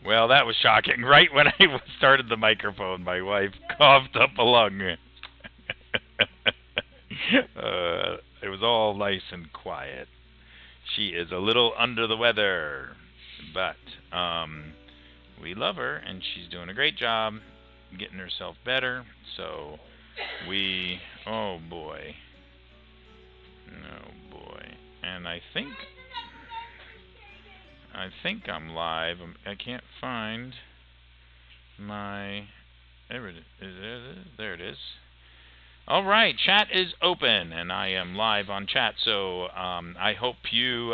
Well, that was shocking. Right when I started the microphone, my wife coughed up a lung. It was all nice and quiet. She is a little under the weather, but we love her, and she's doing a great job getting herself better. So oh boy, and I think I'm live. I can't find my. There it is. All right, chat is open, and I am live on chat. So I hope you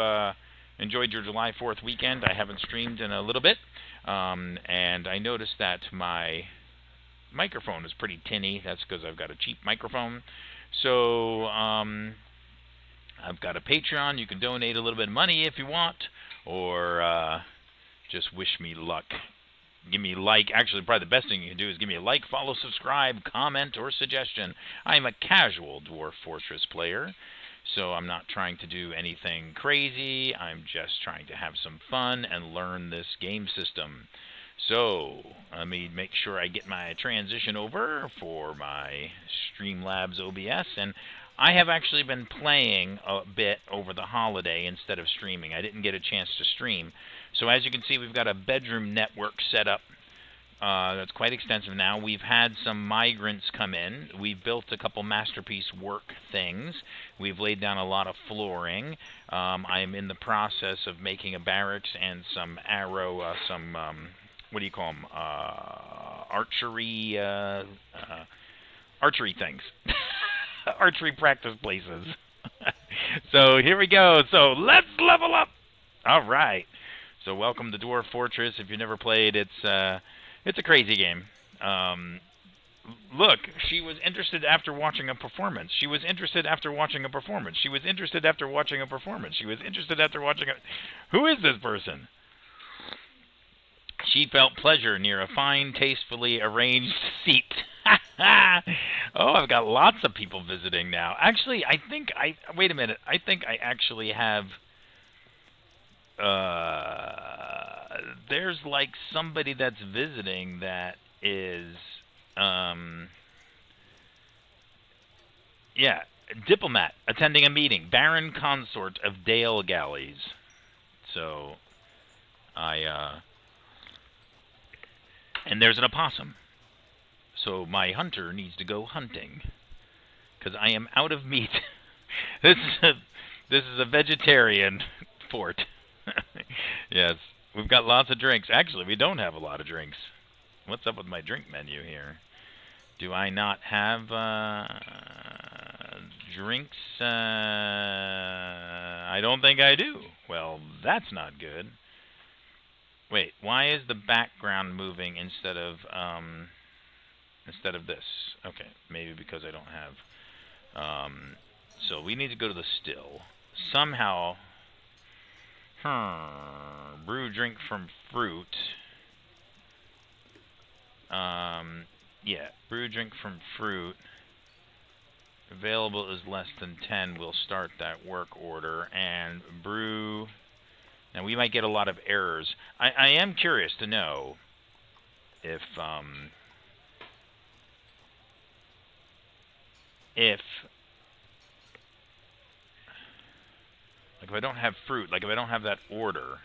enjoyed your July 4th weekend. I haven't streamed in a little bit, and I noticed that my microphone is pretty tinny. That's because I've got a cheap microphone. So I've got a Patreon. You can donate a little bit of money if you want, or just wish me luck. Give me a like. Actually, probably the best thing you can do is give me a like, follow, subscribe, comment, or suggestion. I'm a casual Dwarf Fortress player, so I'm not trying to do anything crazy. I'm just trying to have some fun and learn this game system. So let me make sure I get my transition over for my Streamlabs OBS. And I have actually been playing a bit over the holiday instead of streaming. I didn't get a chance to stream. So as you can see, we've got a bedroom network set up that's quite extensive now. We've had some migrants come in. We've built a couple masterpiece work things. We've laid down a lot of flooring. I am in the process of making a barracks and some what do you call them? Archery things. Archery practice places. So here we go. So let's level up. All right. So welcome to Dwarf Fortress. If you've never played, it's a crazy game. Look, she was interested after watching a performance. She was interested after watching a performance. She was interested after watching a performance. She was interested after watching a... Who is this person? She felt pleasure near a fine, tastefully arranged seat. Oh, I've got lots of people visiting now. Actually, wait a minute. I think I actually have... there's like somebody that's visiting that is... yeah, diplomat attending a meeting. Baron Consort of Dale Galleys. So, and there's an opossum. So my hunter needs to go hunting, because I am out of meat. This is a vegetarian fort. Yes, we've got lots of drinks. Actually, we don't have a lot of drinks. What's up with my drink menu here? Do I not have drinks? I don't think I do. Well, that's not good. Wait, why is the background moving instead of this? Okay, maybe because I don't have... so we need to go to the still. Somehow... brew drink from fruit. Yeah, brew drink from fruit. Available is less than 10. We'll start that work order. And brew... Now, we might get a lot of errors. I am curious to know if I don't have fruit, like if I don't have that order,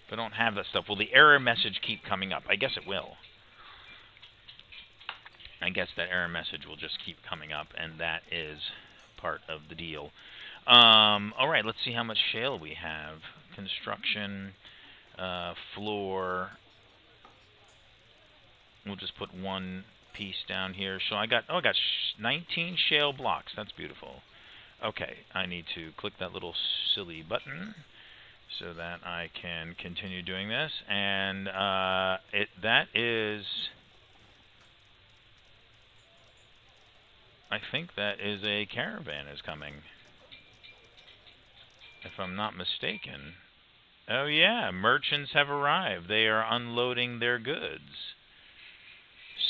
if I don't have that stuff, will the error message keep coming up? I guess it will. I guess that error message will just keep coming up, and that is part of the deal. All right, let's see how much shale we have. Construction, floor. We'll just put one piece down here. So I got 19 shale blocks. That's beautiful. Okay, I need to click that little silly button so that I can continue doing this. And that is... I think that is a caravan is coming, if I'm not mistaken. Oh yeah, merchants have arrived. They are unloading their goods.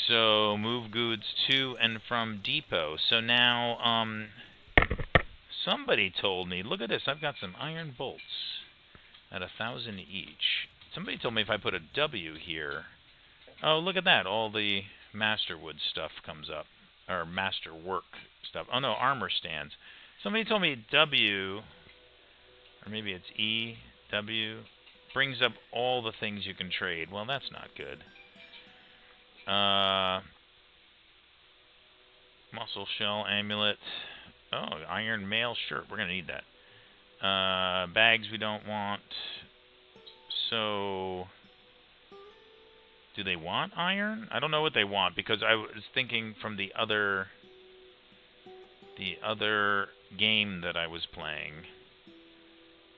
So move goods to and from depot. So now somebody told me, look at this, I've got some iron bolts at 1,000 each. Somebody told me if I put a W here... Oh, look at that. All the Masterwood stuff comes up. Or Masterwork stuff. Oh, no, armor stands. Somebody told me W, or maybe it's E, W, brings up all the things you can trade. Well, that's not good. Muscle shell, amulet. Oh, iron mail shirt. We're going to need that. Bags we don't want. So, do they want iron? I don't know what they want, because I was thinking from the other game that I was playing.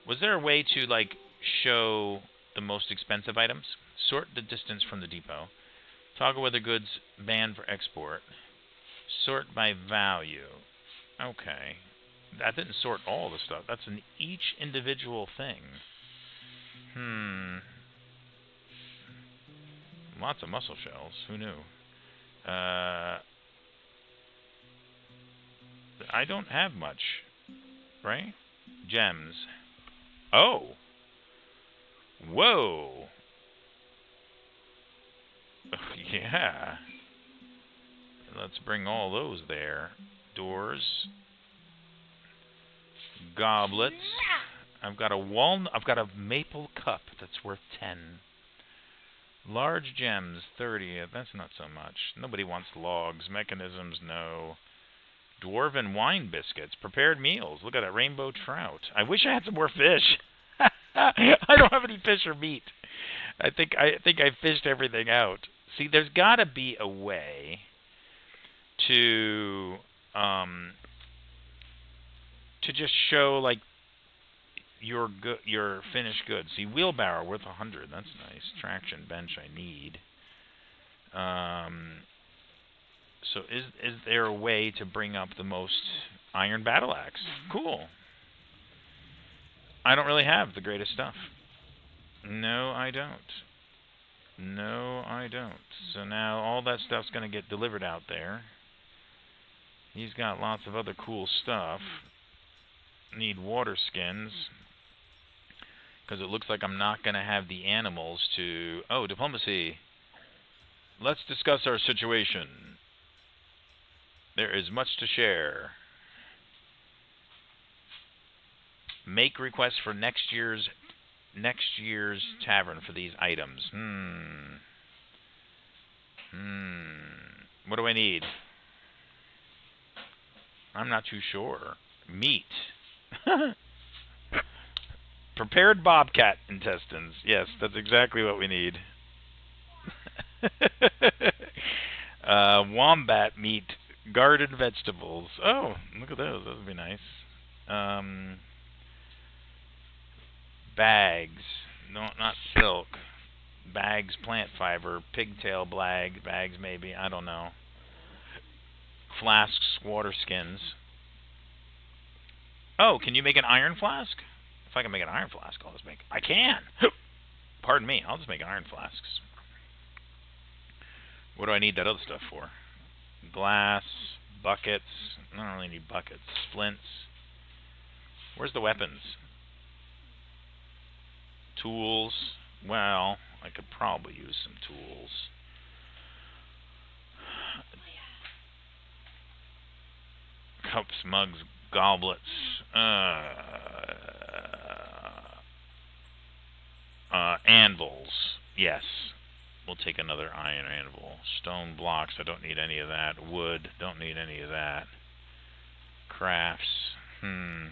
Was there a way to, like, show the most expensive items? Sort the distance from the depot. Toggle whether goods banned for export. Sort by value. Okay. That didn't sort all the stuff. That's in each individual thing. Lots of muscle shells. Who knew? I don't have much. Right? Gems. Oh! Whoa! Yeah. Let's bring all those there. Doors. Goblets. I've got a maple cup that's worth 10. Large gems, 30. That's not so much. Nobody wants logs. Mechanisms, no. Dwarven wine biscuits. Prepared meals. Look at that rainbow trout. I wish I had some more fish. I don't have any fish or meat. I think I fished everything out. See, there's got to be a way to just show, like, your finished goods. See, wheelbarrow worth 100. That's nice. Traction bench I need. So is there a way to bring up the most iron battle axe? Cool. I don't really have the greatest stuff. No, I don't. No, I don't. So now all that stuff's going to get delivered out there. He's got lots of other cool stuff. Need water skins. Because it looks like I'm not going to have the animals to... Oh, diplomacy. Let's discuss our situation. There is much to share. Make requests for next year's tavern for these items. What do I need? I'm not too sure. Meat. Prepared bobcat intestines. Yes, that's exactly what we need. Wombat meat. Garden vegetables. Oh, look at those. Those would be nice. Bags. No, not silk. Bags, plant fiber. Pigtail bags maybe. I don't know. Flasks, water skins. Oh, can you make an iron flask? If I can make an iron flask, I'll just make... I can! Pardon me, I'll just make iron flasks. What do I need that other stuff for? Glass, buckets. I don't really need buckets. Splints. Where's the weapons? Tools. Well, I could probably use some tools. Cups, mugs, goblets. Anvils. Yes. We'll take another iron anvil. Stone blocks. I don't need any of that. Wood. Don't need any of that. Crafts. I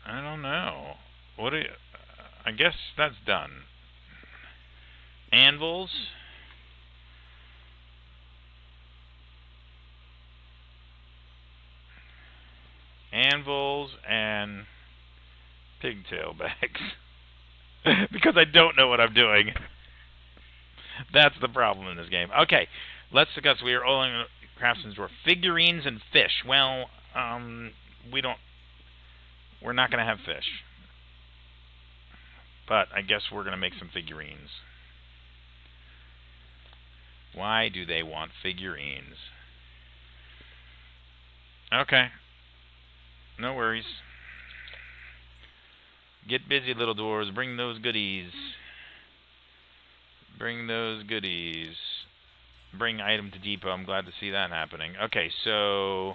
don't know. What do you... I guess that's done. Anvils. Anvils and pigtail bags. Because I don't know what I'm doing. That's the problem in this game. Okay, let's discuss. We are all in Craftsman's Dwarf. Figurines and fish. Well, we're not going to have fish. But I guess we're going to make some figurines. Why do they want figurines? Okay. No worries. Get busy, little dwarves. Bring those goodies. Bring those goodies. Bring item to depot. I'm glad to see that happening. Okay, so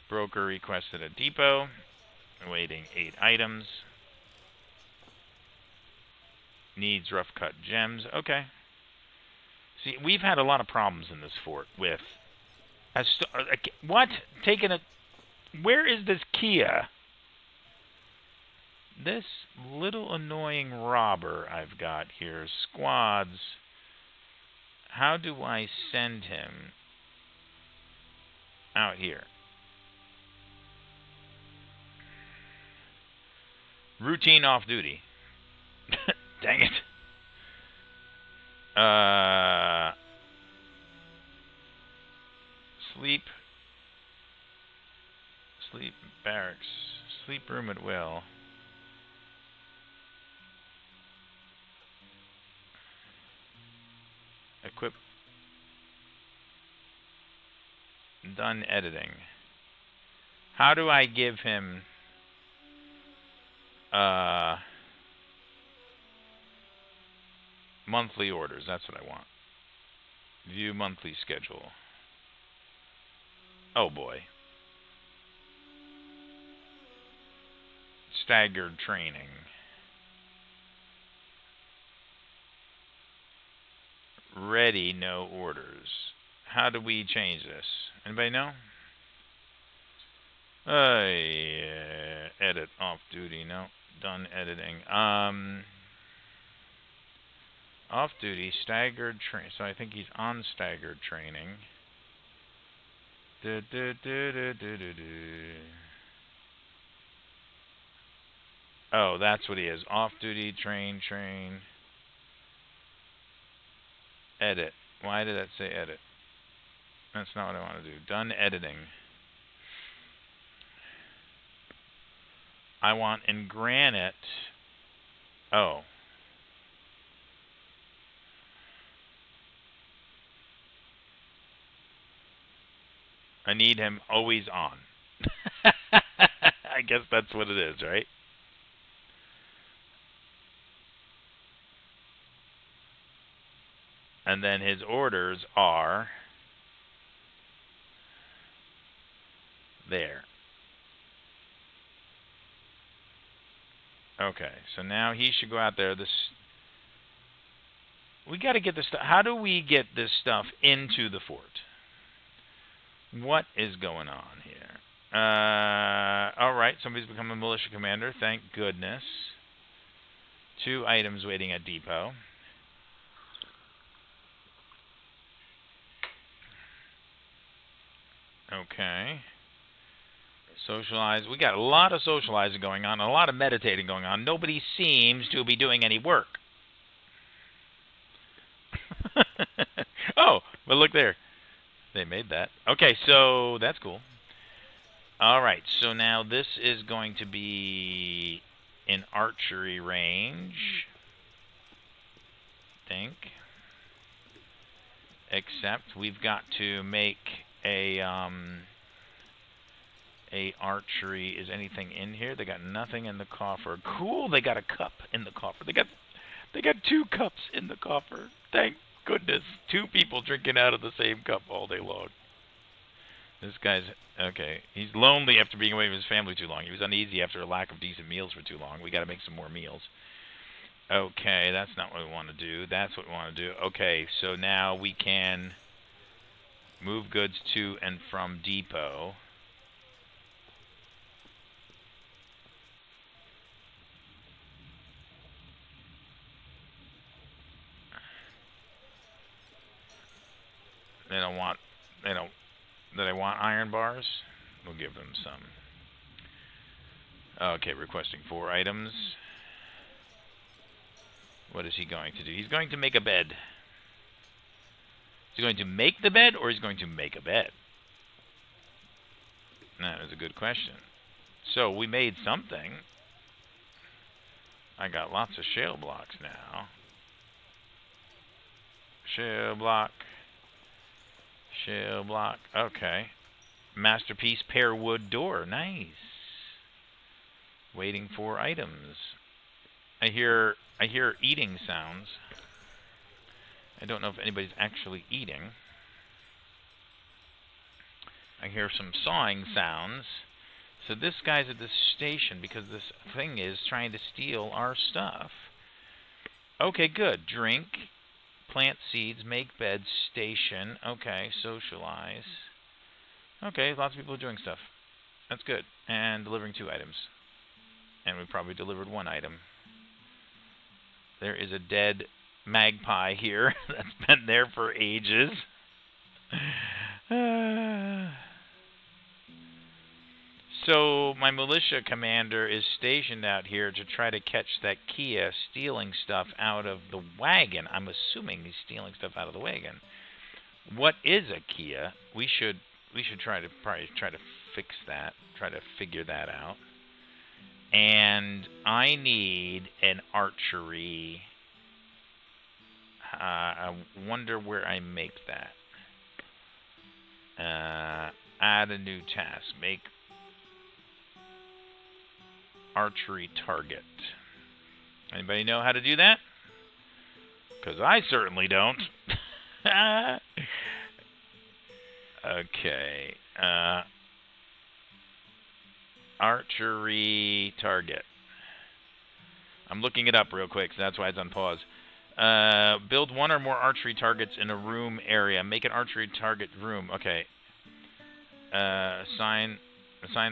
broker requested a depot. Waiting 8 items. Needs rough cut gems. Okay. See, we've had a lot of problems in this fort with what? Taking a... Where is this Kia? This little annoying robber I've got here. Squads. How do I send him out here? Routine off duty. Dang it. Sleep barracks. Sleep room at will. Equip. Done editing. How do I give him monthly orders? That's what I want. View monthly schedule. Oh boy. Staggered training. Ready, no orders. How do we change this? Anybody know? Yeah. Edit off duty. No. Done editing. Off duty, staggered train. So I think he's on staggered training. Oh, that's what he is. Off duty, train. Edit. Why did that say edit? That's not what I want to do. Done editing. I want in granite. Oh. I need him always on. I guess that's what it is, right? And then his orders are there. Okay, so now he should go out there. We got to get this stuff. How do we get this stuff into the fort? What is going on here? All right, somebody's become a militia commander. Thank goodness. 2 items waiting at depot. Okay. Socialize. We got a lot of socializing going on, a lot of meditating going on. Nobody seems to be doing any work. Oh, but look there. They made that. Okay, so that's cool. All right, so now this is going to be in archery range. I think. Except we've got to make a archery. Is anything in here? They got nothing in the coffer. Cool, they got a cup in the coffer. They got 2 cups in the coffer. Thank goodness. 2 people drinking out of the same cup all day long. This guy's okay. He's lonely after being away from his family too long. He was uneasy after a lack of decent meals for too long. We got to make some more meals. Okay, that's not what we want to do. That's what we want to do. Okay, so now we can move goods to and from depot. Do they want iron bars? We'll give them some. Okay, requesting 4 items. What is he going to do? He's going to make a bed. Is he going to make the bed, or is he going to make a bed? That is a good question. So, we made something. I got lots of shale blocks now. Shale block. Shale block. Okay. Masterpiece pear wood door. Nice. waiting for items. I hear eating sounds. I don't know if anybody's actually eating. I hear some sawing sounds. So this guy's at this station because this thing is trying to steal our stuff. Okay, good. Drink, plant seeds, make beds, station. Okay, socialize. Okay, lots of people doing stuff. That's good. And delivering 2 items. And we probably delivered 1 item. There is a dead magpie here that's been there for ages. So my militia commander is stationed out here to try to catch that Kia stealing stuff out of the wagon. I'm assuming he's stealing stuff out of the wagon. What is a Kia? We should probably try to fix that. Try to figure that out. And I need an archery. I wonder where I make that. Add a new task. Make archery target. Anybody know how to do that? Because I certainly don't. Okay. Archery target. I'm looking it up real quick, so that's why it's on pause. Build 1 or more archery targets in a room area. Make an archery target room. Okay. Assign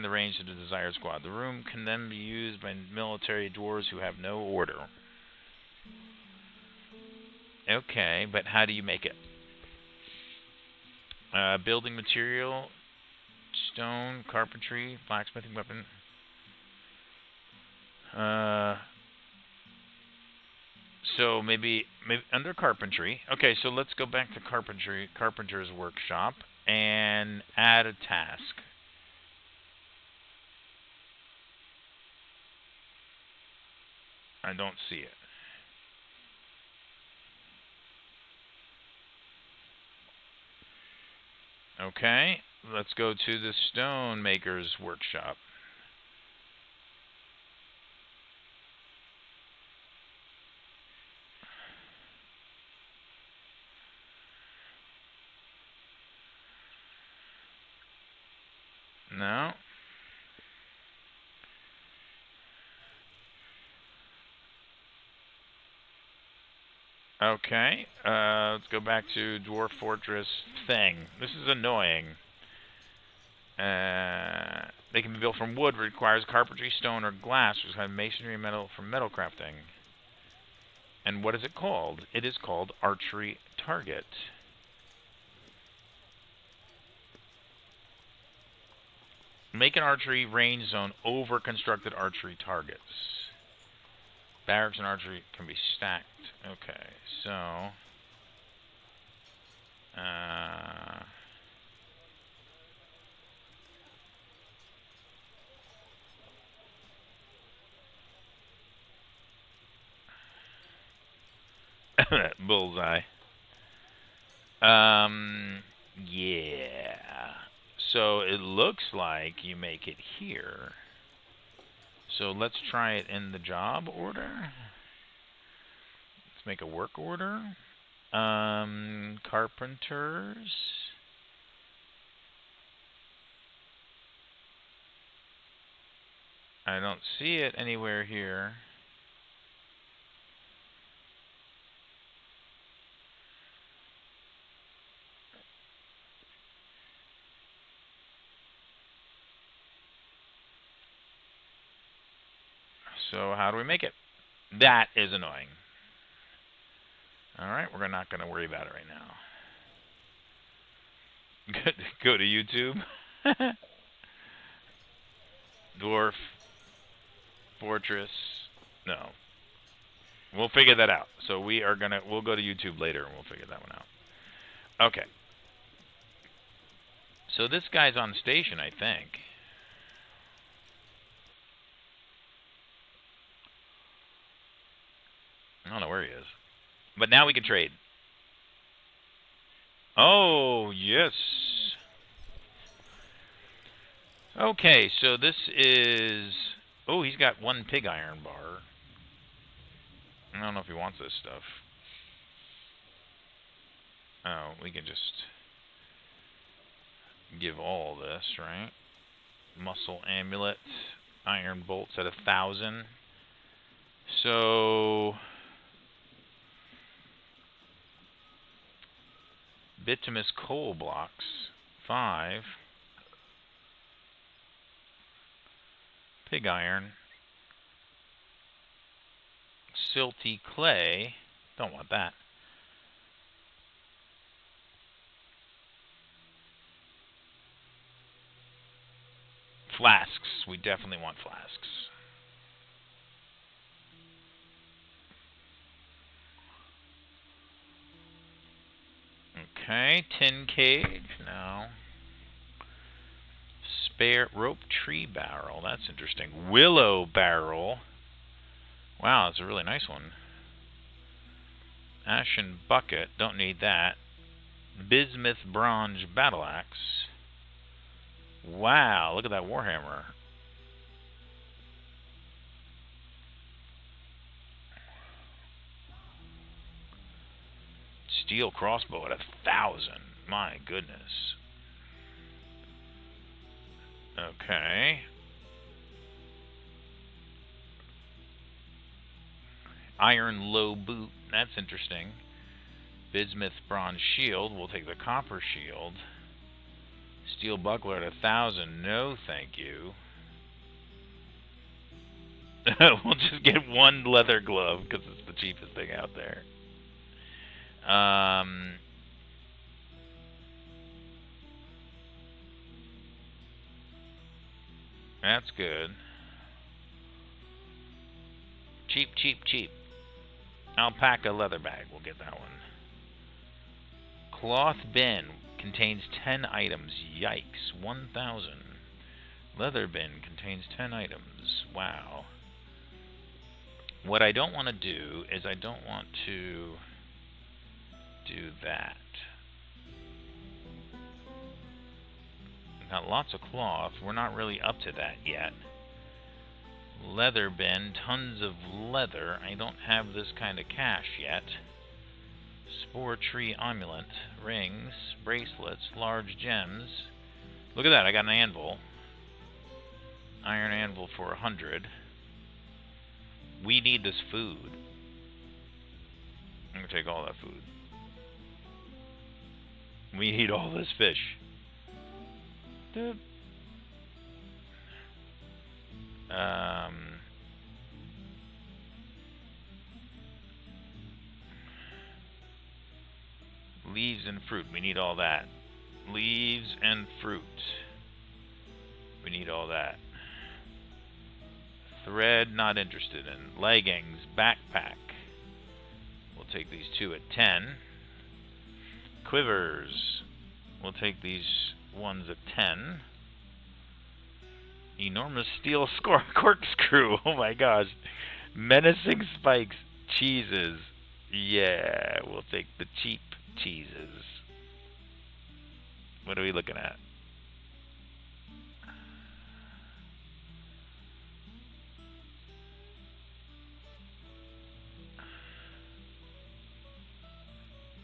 the range to the desired squad. The room can then be used by military dwarves who have no order. Okay, but how do you make it? Building material, stone, carpentry, blacksmithing weapon. So maybe under carpentry. Okay, so let's go back to carpenter's workshop and add a task. I don't see it. Okay, let's go to the stonemaker's workshop. No. Okay, let's go back to Dwarf Fortress thing. This is annoying. They can be built from wood, requires carpentry, stone, or glass, which has masonry and metal for metal crafting. And what is it called? It is called archery target. Make an archery range zone over constructed archery targets. Barracks and archery can be stacked. Okay, so bullseye. Yeah. So it looks like you make it here. So let's try it in the job order. Let's make a work order. Carpenters. I don't see it anywhere here. So how do we make it? That is annoying. Alright, we're not going to worry about it right now. Go to YouTube. Dwarf Fortress. No. We'll figure that out. So we'll go to YouTube later and we'll figure that one out. Okay. So this guy's on station, I think. I don't know where he is. But now we can trade. Oh, yes. Okay, so this is Oh, he's got 1 pig iron bar. I don't know if he wants this stuff. Oh, we can just give all this, right? Muscle amulet, iron bolts at 1,000. So bituminous coal blocks, 5. Pig iron. Silty clay, don't want that. Flasks, we definitely want flasks. Okay, tin cage, no. Spare rope tree barrel, that's interesting. Willow barrel. Wow, that's a really nice one. Ashen bucket, don't need that. Bismuth bronze battle axe. Wow, look at that warhammer. Steel crossbow at 1,000. My goodness. Okay. Iron low boot. That's interesting. Bismuth bronze shield. We'll take the copper shield. Steel buckler at 1,000. No, thank you. We'll just get 1 leather glove because it's the cheapest thing out there. That's good. Cheap, cheap, cheap. Alpaca leather bag. We'll get that one. Cloth bin contains 10 items. Yikes. 1,000. Leather bin contains 10 items. Wow. What I don't want to do is I don't want to do that. We've got lots of cloth. We're not really up to that yet. Leather bin, tons of leather. I don't have this kind of cash yet. Spore tree amulet, rings, bracelets, large gems. Look at that, I got an anvil. Iron anvil for 100. We need this food. I'm gonna take all that food. We need all this fish. Leaves and fruit. We need all that. Leaves and fruit. We need all that. Thread, not interested in. Leggings, backpack. We'll take these 2 at 10. Quivers. We'll take these ones at 10. Enormous steel corkscrew. Oh my gosh. Menacing spikes. Cheeses. Yeah, we'll take the cheap cheeses. What are we looking at?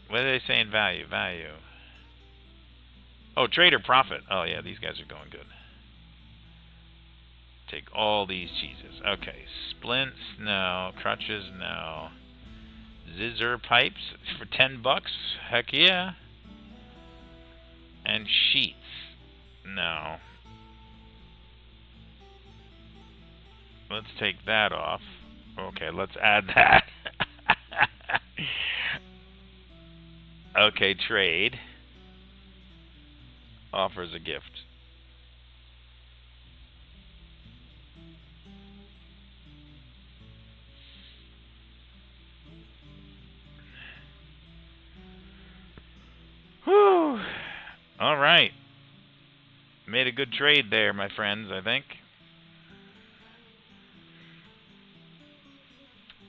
What are they saying value? Value. Oh, trader profit. Oh yeah, these guys are going good. Take all these cheeses. Okay, splints, no. Crutches, no. Zizzer pipes for 10 bucks. Heck yeah. And sheets. No. Let's take that off. Okay, let's add that. Okay, trade. Offers a gift. Whew. All right. Made a good trade there, my friends, I think.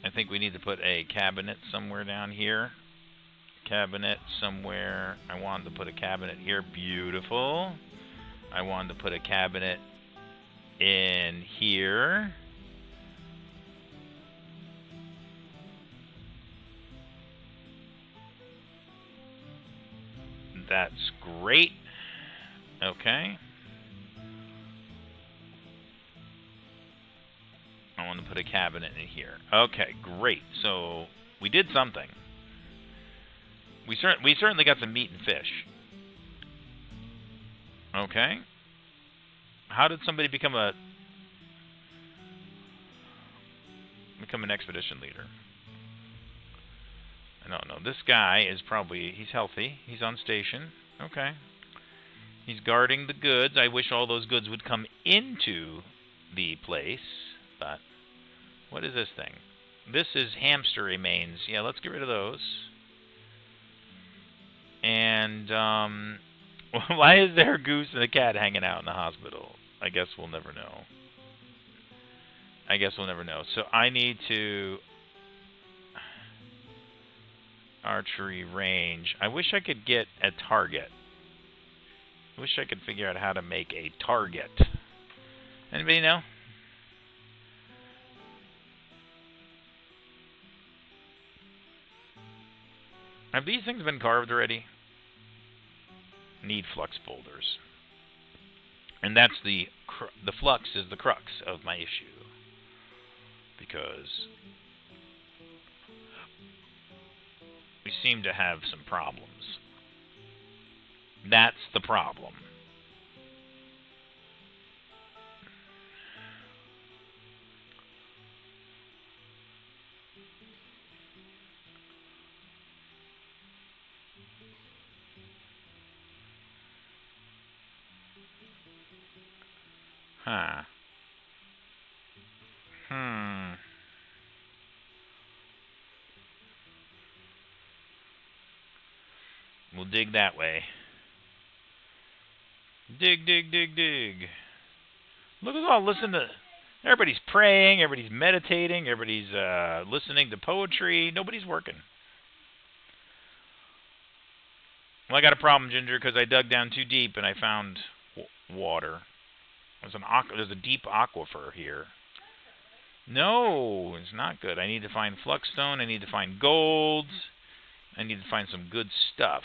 I think we need to put a cabinet somewhere down here. Cabinet somewhere. I wanted to put a cabinet here. Beautiful. I wanted to put a cabinet in here. That's great. Okay. I want to put a cabinet in here. Okay, great. So we did something. We certainly got some meat and fish. Okay. How did somebody become an expedition leader? I don't know. This guy is he's healthy. He's on station. Okay. He's guarding the goods. I wish all those goods would come into the place, but what is this thing? This is hamster remains. Yeah, let's get rid of those. And why is there a goose and a cat hanging out in the hospital? I guess we'll never know. So I need to archery range. I wish I could get a target. I wish I could figure out how to make a target. Anybody know? Have these things been carved already? Need flux boulders. And that's the flux is the crux of my issue. Because we seem to have some problems. That's the problem. Huh. We'll dig that way. Dig. Look at all, listen to... Everybody's praying, everybody's meditating, everybody's listening to poetry. Nobody's working. Well, I got a problem, Ginger, because I dug down too deep and I found water. There's a deep aquifer here. No, it's not good. I need to find fluxstone. I need to find golds. I need to find some good stuff.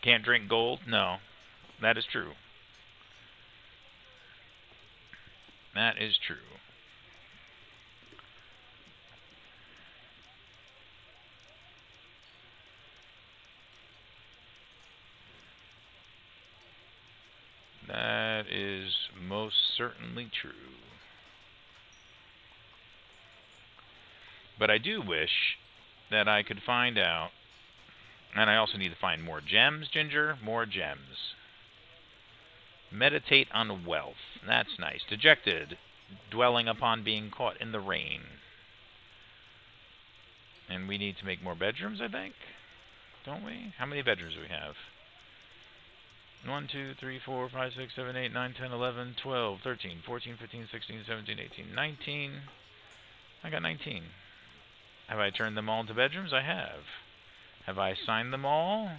Can't drink gold? No. That is true. That is true. That is most certainly true. But I do wish that I could find out, and I also need to find more gems, Ginger, more gems. Meditate on wealth. That's nice. Dejected, dwelling upon being caught in the rain. And we need to make more bedrooms, I think. Don't we? How many bedrooms do we have? 1, 2, 3, 4, 5, 6, 7, 8, 9, 10, 11, 12, 13, 14, 15, 16, 17, 18, 19. I got 19. Have I turned them all into bedrooms? I have. Have I assigned them all?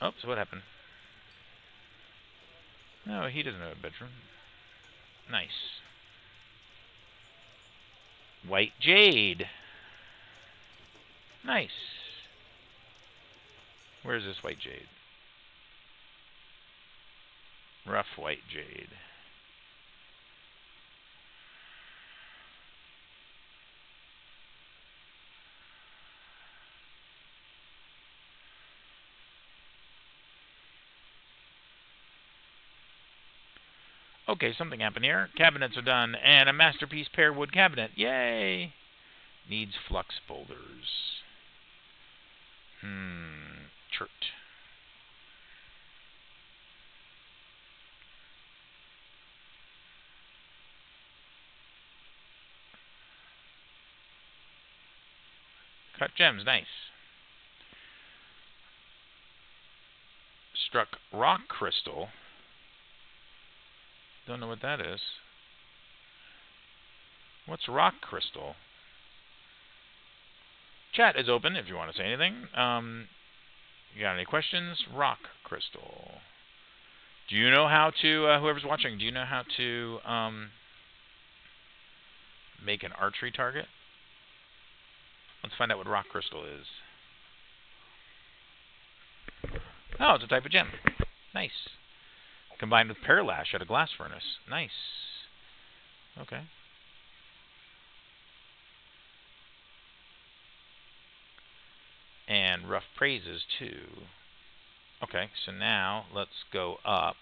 Oops, what happened? No, he doesn't have a bedroom. Nice. White jade. Nice. Where's this white jade? Rough white jade. Okay, something happened here. Cabinets are done, and a masterpiece pear wood cabinet. Yay! Needs flux boulders. Chert. Cut gems, nice. Struck rock crystal. Don't know what that is. What's rock crystal? Chat is open if you want to say anything. You got any questions? Rock crystal. Do you know how to, whoever's watching, do you know how to make an archery target? Let's find out what rock crystal is. Oh, it's a type of gem. Nice. Combined with pearlash at a glass furnace. Nice. Okay. And rough praises, too. Okay, so now let's go up.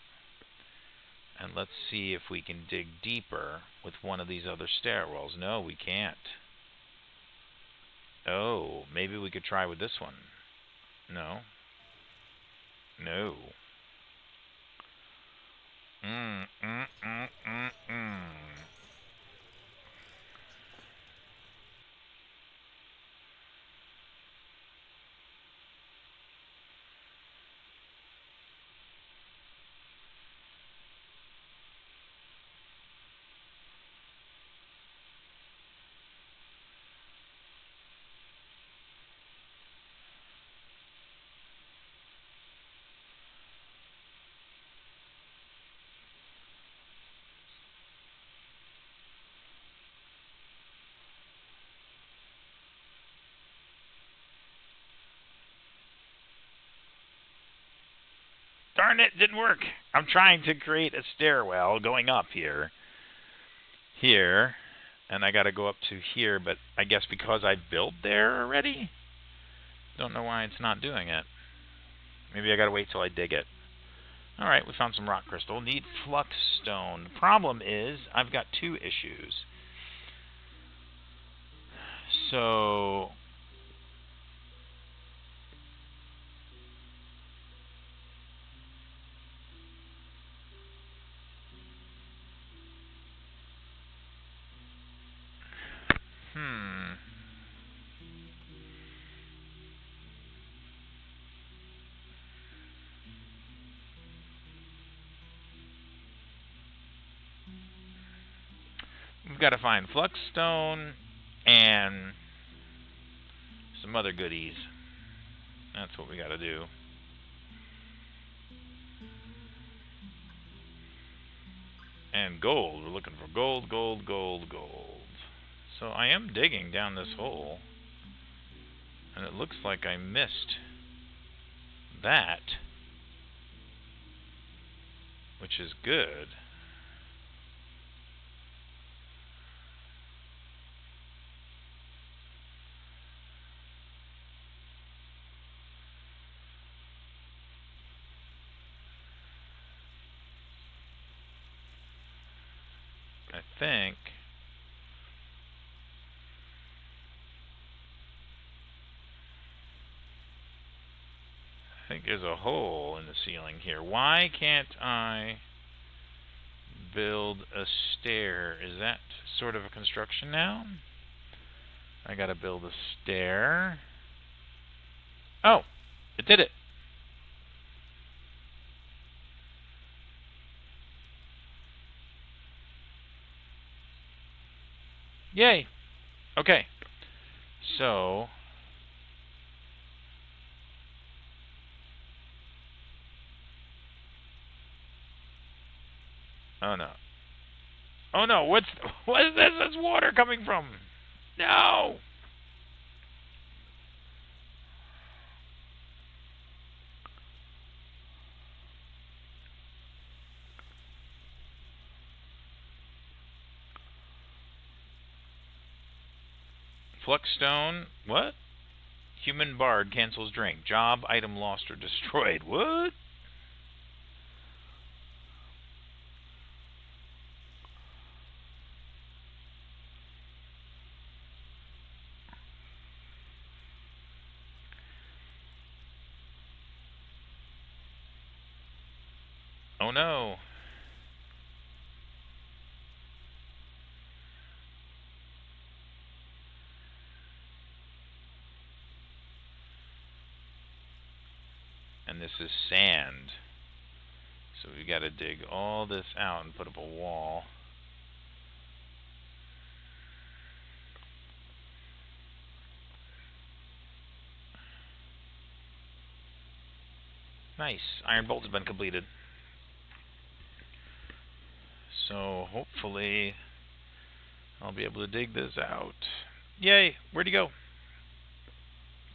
And let's see if we can dig deeper with one of these other stairwells. No, we can't. Oh, maybe we could try with this one. No. No. Darn it, didn't work. I'm trying to create a stairwell going up here. Here. And I got to go up to here, but I guess because I built there already? Don't know why it's not doing it. Maybe I got to wait till I dig it. Alright, we found some rock crystal. Need flux stone. The problem is, I've got two issues. So... We've got to find flux stone and some other goodies. That's what we got to do. And gold. We're looking for gold, gold, gold, gold. So I am digging down this hole. And it looks like I missed that. Which is good. I think there's a hole in the ceiling here. Why can't I build a stair? Is that sort of a construction now? I gotta build a stair. Oh, it did it. Yay. Okay. So... Oh no. Oh no, what is this? That's water coming from. No. Fluxstone. What? Human bard cancels drink. Job, item lost or destroyed. What? Oh no. And this is sand. So we got to dig all this out and put up a wall. Nice. Iron bolt has been completed. So hopefully I'll be able to dig this out. Yay! Where'd he go?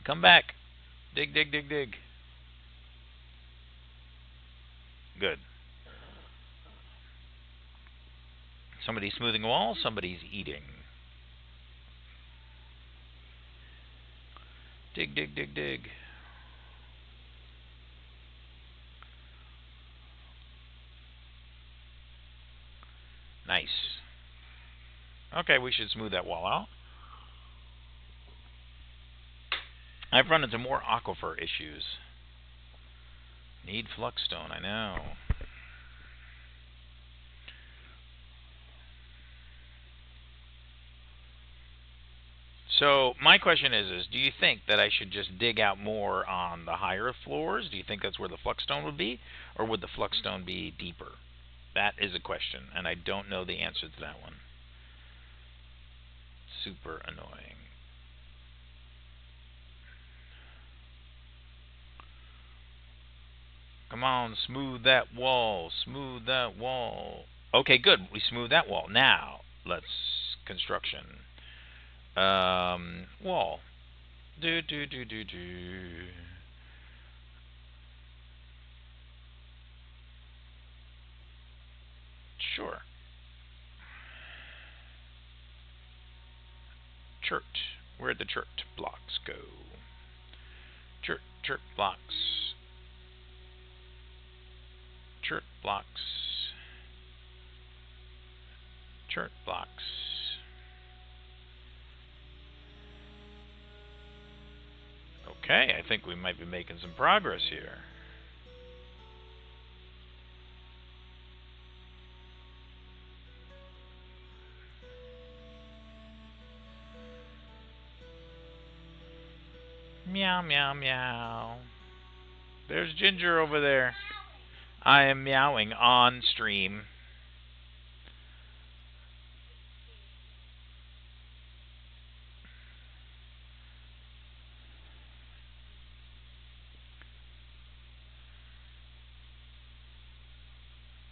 Come back. Dig, dig, dig, dig. Good. Somebody's smoothing a wall, somebody's eating. Dig, dig, dig, dig. Nice. Okay, we should smooth that wall out. I've run into more aquifer issues. Need fluxstone, I know. So my question is do you think that I should just dig out more on the higher floors? Do you think that's where the fluxstone would be? Or would the fluxstone be deeper? That is a question, and I don't know the answer to that one. Super annoying. Come on, smooth that wall. Smooth that wall. Okay, good. We smoothed that wall. Now, let's construction. Wall. Do. Sure. Chert. Where'd the chert blocks go? Chert blocks. Chert blocks. Chert blocks. Okay, I think we might be making some progress here. Meow, meow, meow. There's Ginger over there. I am meowing on stream.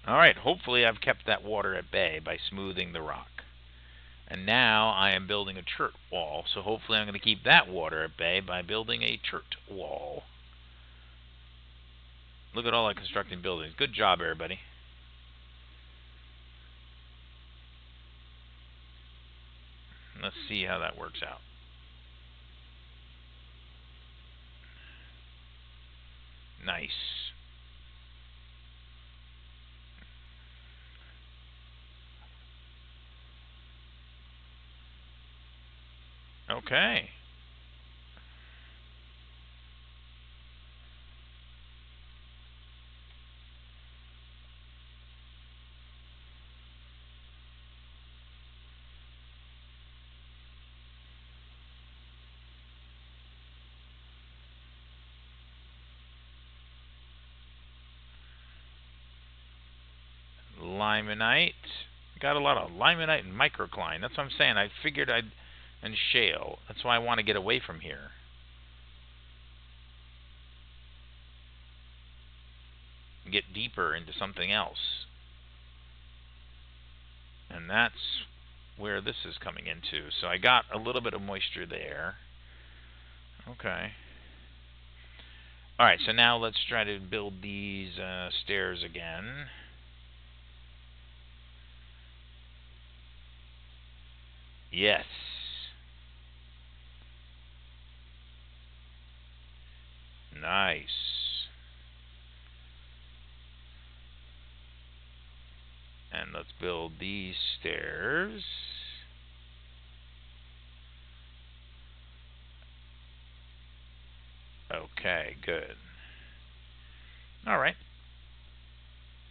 Alright, hopefully I've kept that water at bay by smoothing the rock. And now I am building a chert wall, so hopefully I'm going to keep that water at bay by building a chert wall. Look at all that constructing buildings. Good job, everybody. Let's see how that works out. Nice. Okay. Limonite. Got a lot of limonite and microcline. That's what I'm saying. I figured I'd... And shale. That's why I want to get away from here. Get deeper into something else. And that's where this is coming into. So I got a little bit of moisture there. Okay. Alright, so now let's try to build these stairs again. Yes. Nice. And let's build these stairs. Okay, good. Alright.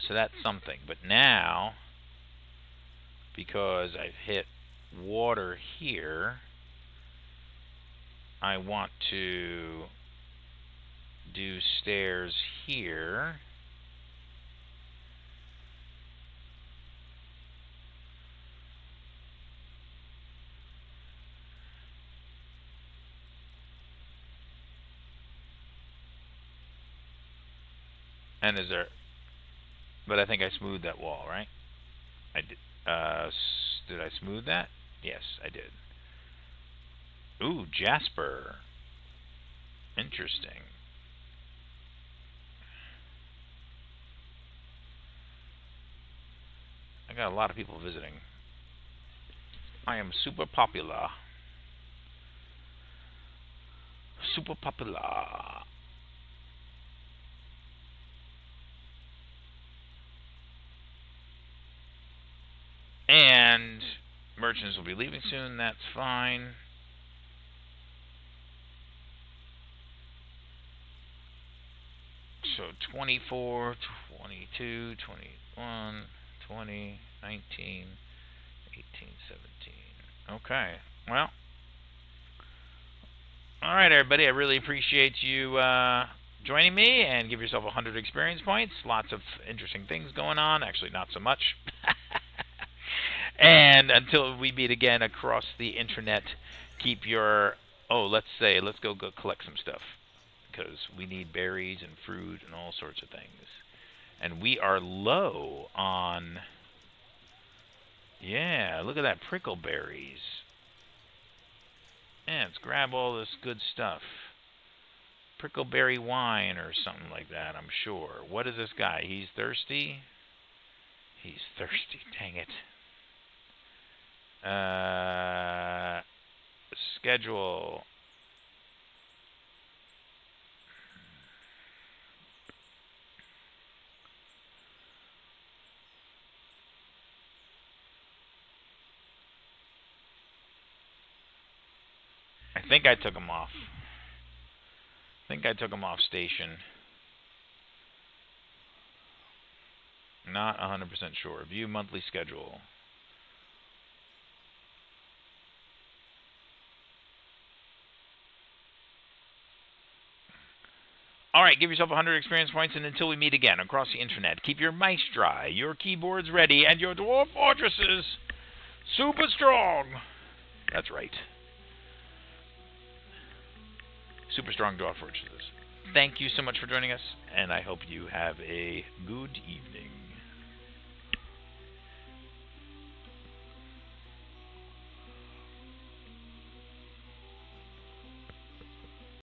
So that's something. But now, because I've hit water here, I want to do stairs here. And is there... But I think I smoothed that wall, right? I did. Did I smooth that? Yes, I did. Ooh, Jasper. Interesting. I got a lot of people visiting. I am super popular. Super popular. And merchants will be leaving soon. That's fine. So 24, 22, 21, 20, 19, 18, 17. Okay. Well. Alright, everybody. I really appreciate you joining me, and give yourself 100 experience points. Lots of interesting things going on. Actually, not so much. And until we meet again across the internet, keep your... Oh, let's go collect some stuff, because we need berries and fruit and all sorts of things. And we are low on... Yeah, look at that, prickle berries. Yeah, let's grab all this good stuff. Prickleberry wine or something like that, I'm sure. What is this guy? He's thirsty? He's thirsty, dang it. Schedule. I think I took him off. Station. Not 100% sure. View monthly schedule. Alright, give yourself 100 experience points, and until we meet again across the internet, keep your mice dry, your keyboards ready, and your dwarf fortresses super strong. That's right. Super strong dwarf fortresses. Thank you so much for joining us, and I hope you have a good evening.